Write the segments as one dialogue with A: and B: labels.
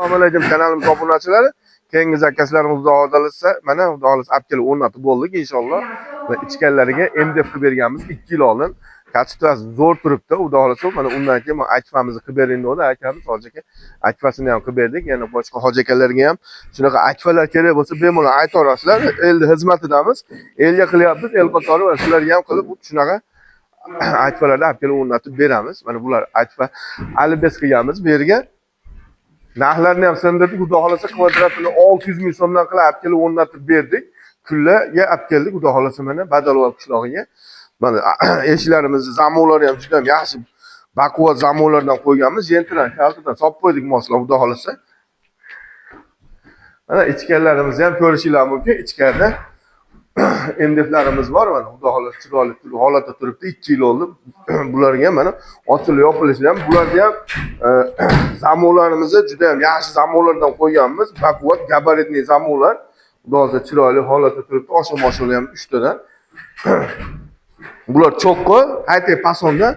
A: Assalomu alaykum kanalimiz obunachilari. Keyingi zakazlarimiz xudo xohlasa, mana xudo xohlasa olib kelib o'rnatib bo'ldik inshaalloh. Va ichkanlariga MDF qilib berganmiz 2 yil oldin. Kachitasi zo'r turibdi, xudo xohlasa. Mana undan keyin akfamizni qilib bering deb aytamiz. Hoji aka akfasini ham qilib berdik. Yana boshqa hoji akalarga ham shunaqa akfalar kerak bo'lsa, bemalol aytaverasizlar. Elni xizmatidamiz. Elga qilyapmiz, el qatori va sizlarga ham qilib shunaqa akfalarni olib kelib o'rnatib beramiz. Mana bular akfa alibes qilganmiz bu yerga. Narxlarni ham sindirdik, xudo xolasa kvadratini 600 ming so'mdan qilib olib kelib o'rnatib berdik. Kunlarga olib keldik, xudo xolasa mana Badalov qishlog'iga. Mana eshiklarimizni, zamonlari ham juda yaxshi baquvvat zamonlardan qo'yganmiz. Jentradan, kaltadan solib qo'ydik moslar, xudo xolasa. Mana ichkarlarimizni ham ko'rishinglar mumkin. Ichkarida MDFlarimiz bor mana, xudo xolasa chiroyli holatda turibdi. 2 yil oldi. Bularga ham mana ochilib yopilishi ham, bularda ham zamonlarimizni juda ham yaxshi zamonlardan qo'yganmiz. Baquvvat gabaritli zamonlar. Xudo xolasa chiroyli holatda turibdi. Osha-moshalar ham 3 tadan. Bular cho'qqi, aytay pasonda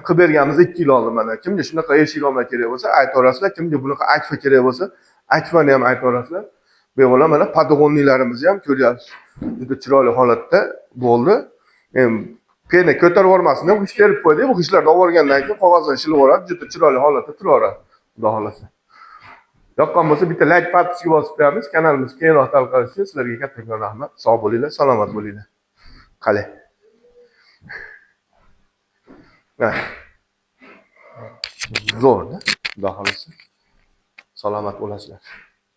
A: qilib berganmiz 2 yil oldin mana. Kimga shunaqa eshik olma kerak bo'lsa, aytaverasizlar. Kimga bunaqa akfa kerak bo'lsa, akfani ham aytaverasizlar. Bemalol mana patagoniylarimizni ham ko'ryapsiz. Juda chiroyli holatda bo'ldi. Peni ko'tarib yormasdan g'ish terib qo'ydik. Bu g'ishlarni olib olgandan keyin qog'ozdan shilib yoradi, juda chiroyli holatda turaveradi. Xudo xolasa. Yoqqan bo'lsa bitta like patisiga bosib qo'yamiz. Kanalimiz keyinroq tarqalishi uchun sizlarga kattakon rahmat. Sog' bo'linglar, salomat bo'linglar. Qalay. Zo'rda, xudo xolasa. Salomat bo'lasizlar.